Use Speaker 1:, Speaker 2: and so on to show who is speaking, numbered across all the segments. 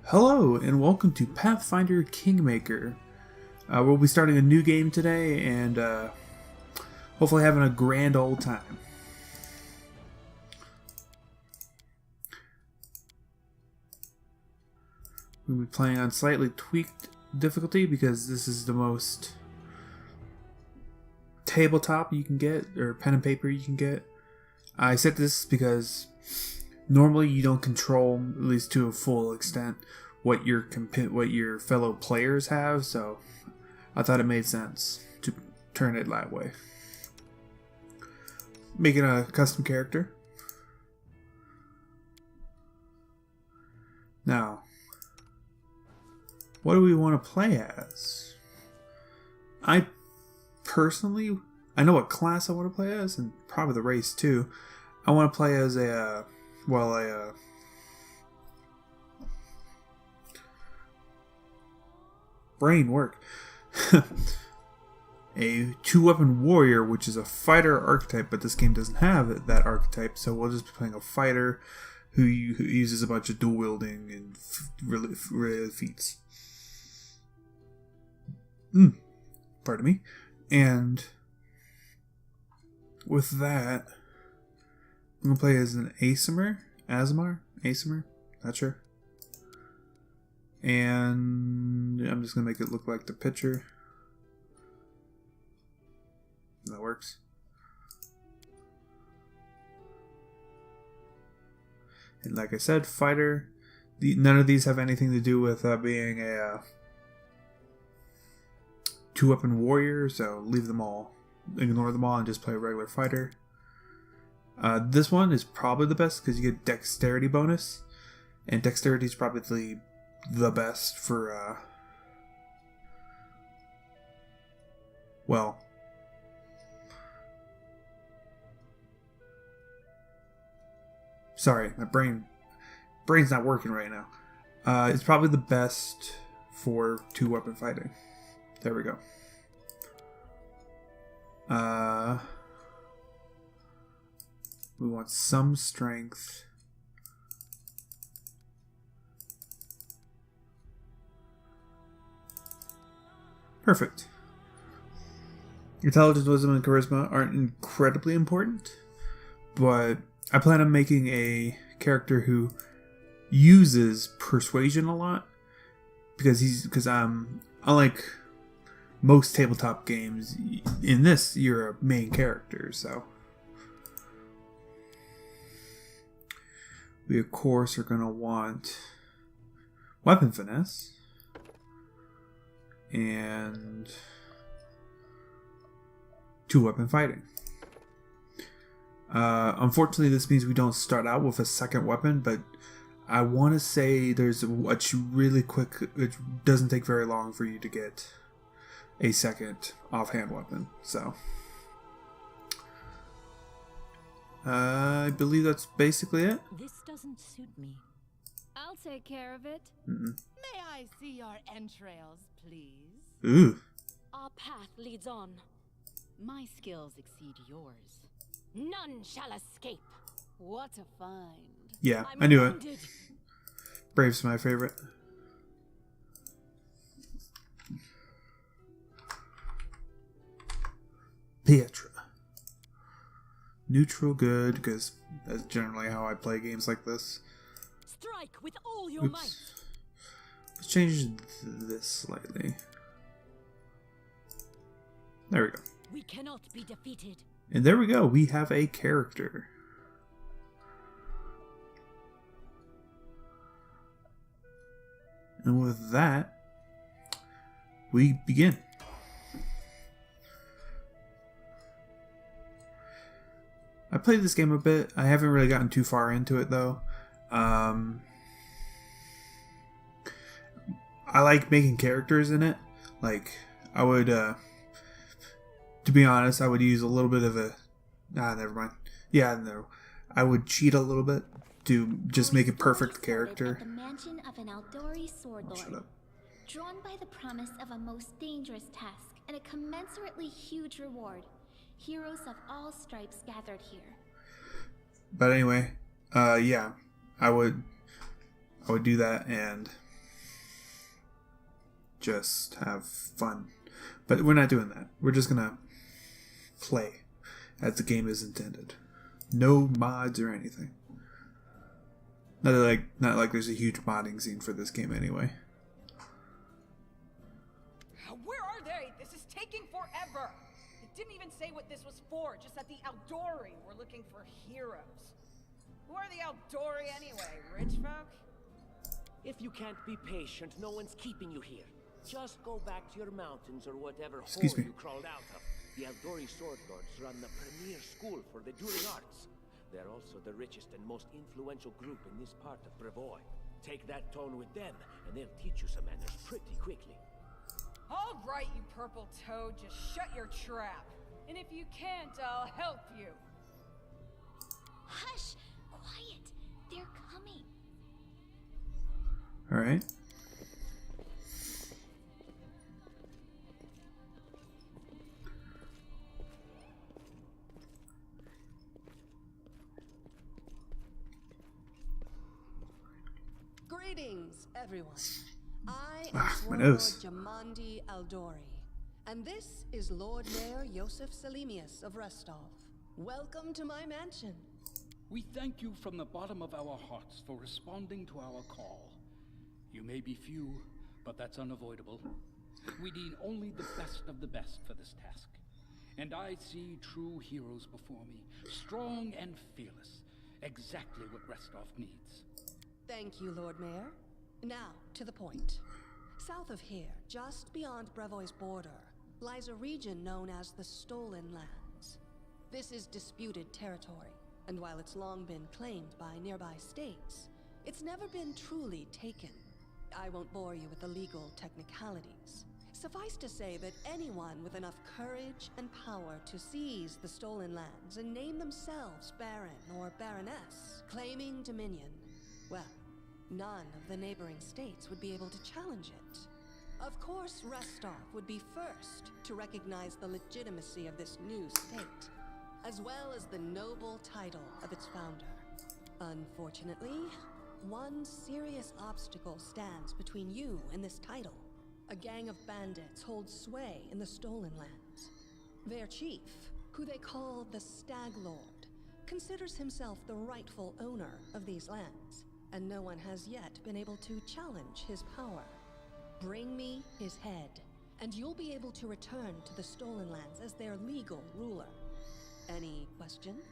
Speaker 1: Hello and welcome to Pathfinder Kingmaker. We'll be starting a new game today and hopefully having a grand old time. We'll be playing on slightly tweaked difficulty because this is the most tabletop you can get, or pen and paper you can get. I said this because normally you don't control, at least to a full extent, what your fellow players have, so I thought it made sense to turn it that way. Making a custom character. Now, what do we want to play as? I know what class I want to play as, and probably the race too. I want to play as a brain work. A 2-weapon warrior, which is a fighter archetype, but this game doesn't have that archetype, so we'll just be playing a fighter who uses a bunch of dual wielding and really feats. Pardon me. And with that, I'm gonna play as an Asimar, not sure. And I'm just gonna make it look like the picture. That works. And like I said, fighter. None of these have anything to do with being a 2-weapon warrior, so leave them all. Ignore them all and just play a regular fighter. This one is probably the best because you get dexterity bonus, and dexterity is probably the best for sorry, my brain's not working right now. It's probably the best for 2-weapon fighting. There we go. We want some strength. Perfect. Intelligence, wisdom, and charisma aren't incredibly important, but I plan on making a character who uses persuasion a lot because unlike most tabletop games, in this you're a main character, so we of course are going to want weapon finesse and 2-weapon fighting. Unfortunately, this means we don't start out with a second weapon, but I want to say there's a really quick, it doesn't take very long for you to get a second offhand weapon, so I believe that's basically it.
Speaker 2: This doesn't suit me. I'll take care of it.
Speaker 3: May I see your entrails, please?
Speaker 1: Ooh.
Speaker 2: Our path leads on. My skills exceed yours. None shall escape.
Speaker 3: What a find.
Speaker 1: Yeah,
Speaker 2: I'm
Speaker 1: I knew
Speaker 2: wounded.
Speaker 1: it. Brave's my favorite. Pietra. Neutral good, because that's generally how I play games like this.
Speaker 2: Strike with all your might.
Speaker 1: Let's change this slightly. There we go.
Speaker 2: We cannot be defeated.
Speaker 1: And there we go. We have a character. And with that, we begin. I played this game a bit. I haven't really gotten too far into it though. I like making characters in it. Like, I would, to be honest, I would use a little bit of a... never mind. Yeah, no. I would cheat a little bit to just make a perfect character.
Speaker 4: At the mansion of an Aldori sword lord.
Speaker 1: Shut up.
Speaker 4: Drawn by the promise of a most dangerous task and a commensurately huge reward, heroes of all stripes gathered here.
Speaker 1: But anyway, yeah, I would do that, and just have fun. But we're not doing that. We're just gonna play as the game is intended. No mods or anything. Not like there's a huge modding scene for this game anyway.
Speaker 5: Where are they? This is taking forever. It didn't even say what this was for. Just at the Aldori, we're looking for heroes. Who are the Aldori anyway? Rich folk?
Speaker 6: If you can't be patient, no one's keeping you here. Just go back to your mountains or whatever hole you crawled out of. The Aldori Sword Lords run the premier school for the dueling arts. They're also the richest and most influential group in this part of Brevoy. Take that tone with them, and they'll teach you some manners pretty quickly.
Speaker 5: All right, you purple toad, just shut your trap. And if you can't, I'll help you.
Speaker 4: Hush! Quiet! They're coming.
Speaker 1: Alright.
Speaker 7: Greetings, everyone. I am
Speaker 1: my
Speaker 7: Sword Lord
Speaker 1: nose.
Speaker 7: Jamandi Aldori, and this is Lord Mayor Yosef Selimius of Restov. Welcome to my mansion.
Speaker 8: We thank you from the bottom of our hearts for responding to our call. You may be few, but that's unavoidable. We need only the best of the best for this task. And I see true heroes before me, strong and fearless, exactly what Restov needs.
Speaker 7: Thank you, Lord Mayor. Now, to the point. South of here, just beyond Brevoy's border, lies a region known as the Stolen Lands. This is disputed territory, and while it's long been claimed by nearby states, it's never been truly taken. I won't bore you with the legal technicalities. Suffice to say that anyone with enough courage and power to seize the Stolen Lands and name themselves Baron or Baroness, claiming dominion, well, none of the neighboring states would be able to challenge it. Of course, Restov would be first to recognize the legitimacy of this new state, as well as the noble title of its founder. Unfortunately, one serious obstacle stands between you and this title. A gang of bandits holds sway in the Stolen Lands. Their chief, who they call the Stag Lord, considers himself the rightful owner of these lands, and no one has yet been able to challenge his power. Bring me his head, and you'll be able to return to the Stolen Lands as their legal ruler. Any questions?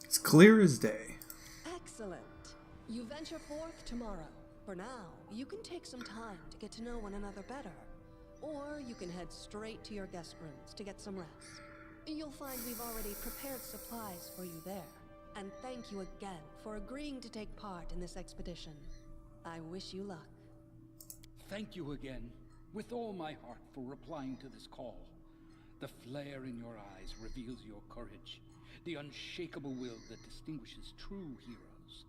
Speaker 1: It's clear as day.
Speaker 7: Excellent. You venture forth tomorrow. For now, you can take some time to get to know one another better. Or you can head straight to your guest rooms to get some rest. You'll find we've already prepared supplies for you there. And thank you again for agreeing to take part in this expedition. I wish you luck.
Speaker 8: Thank you again, with all my heart, for replying to this call. The flare in your eyes reveals your courage, the unshakable will that distinguishes true heroes.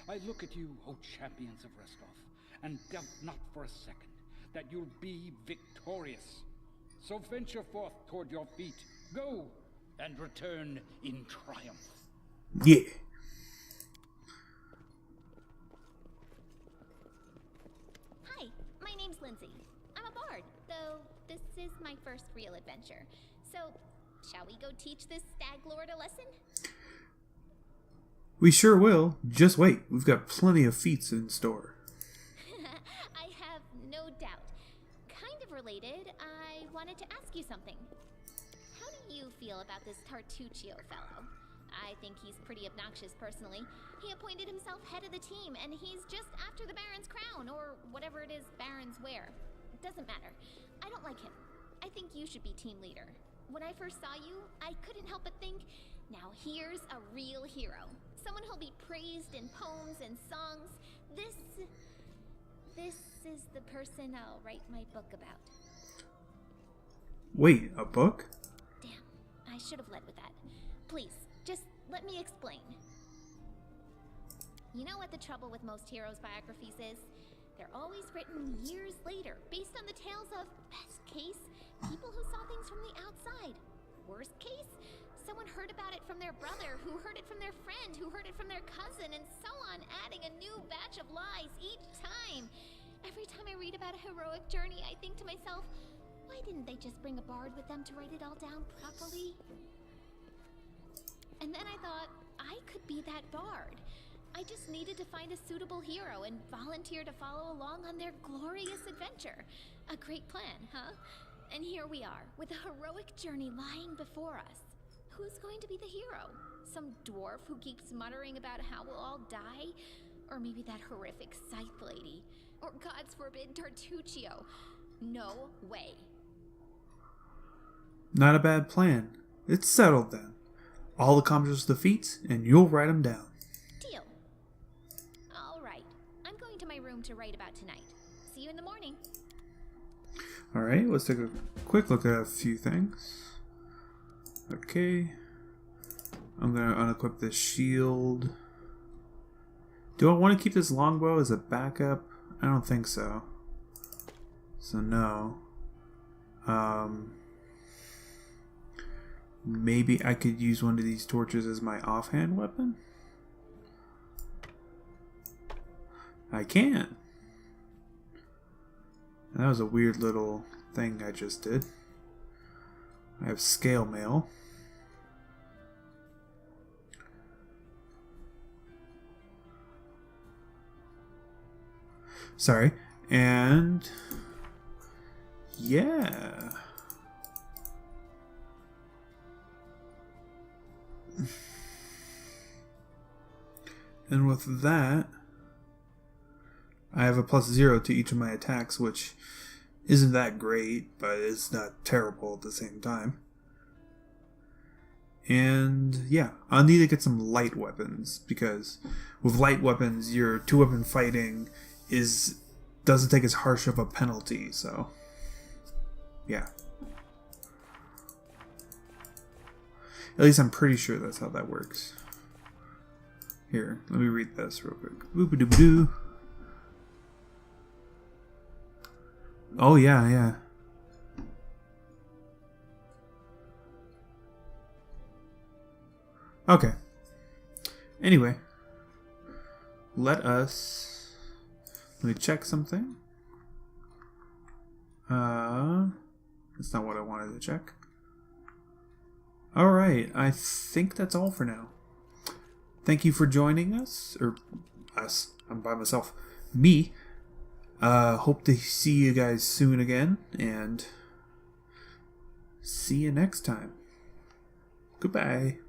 Speaker 8: I look at you, O champions of Restov, and doubt not for a second that you'll be victorious. So venture forth toward your feet. Go, and return in triumph.
Speaker 1: Yeah.
Speaker 4: Hi, my name's Lindsay. I'm a bard, though this is my first real adventure. So, shall we go teach this Stag Lord a lesson?
Speaker 1: We sure will. Just wait. We've got plenty of feats in store.
Speaker 4: I have no doubt. Kind of related, I wanted to ask you something. How do you feel about this Tartuccio fellow? I think he's pretty obnoxious personally. He appointed himself head of the team, and he's just after the Baron's crown, or whatever it is Barons wear. It doesn't matter. I don't like him. I think you should be team leader. When I first saw you, I couldn't help but think, now here's a real hero. Someone who'll be praised in poems and songs. This is the person I'll write my book about.
Speaker 1: Wait, a book?
Speaker 4: Damn, I should have led with that. Please, just let me explain. You know what the trouble with most heroes' biographies is? They're always written years later, based on the tales of, best case, people who saw things from the outside. Worst case, someone heard about it from their brother, who heard it from their friend, who heard it from their cousin, and so on, adding a new batch of lies each time. Every time I read about a heroic journey, I think to myself, why didn't they just bring a bard with them to write it all down properly? And then I thought, I could be that bard. I just needed to find a suitable hero and volunteer to follow along on their glorious adventure. A great plan, huh? And here we are, with a heroic journey lying before us. Who's going to be the hero? Some dwarf who keeps muttering about how we'll all die? Or maybe that horrific scythe lady? Or, God's forbid, Tartuccio? No way.
Speaker 1: Not a bad plan. It's settled then. I'll accomplish the feats, and you'll write them down.
Speaker 4: Deal. All right. I'm going to my room to write about tonight. See you in the morning.
Speaker 1: Alright, let's take a quick look at a few things. Okay. I'm going to unequip this shield. Do I want to keep this longbow as a backup? I don't think so. So no. Maybe I could use one of these torches as my offhand weapon? I can. That was a weird little thing I just did. I have scale mail. Sorry. And yeah. And with that, I have a +0 to each of my attacks, which isn't that great, but it's not terrible at the same time. And yeah, I'll need to get some light weapons, because with light weapons, your 2-weapon fighting doesn't take as harsh of a penalty, so yeah. At least I'm pretty sure that's how that works. Here, let me read this real quick. Boop-a-doop-a-doo. Oh yeah. Okay. Anyway, let me check something. That's not what I wanted to check. Alright, I think that's all for now. Thank you for joining us. Or us. I'm by myself. Me. Hope to see you guys soon again. And see you next time. Goodbye.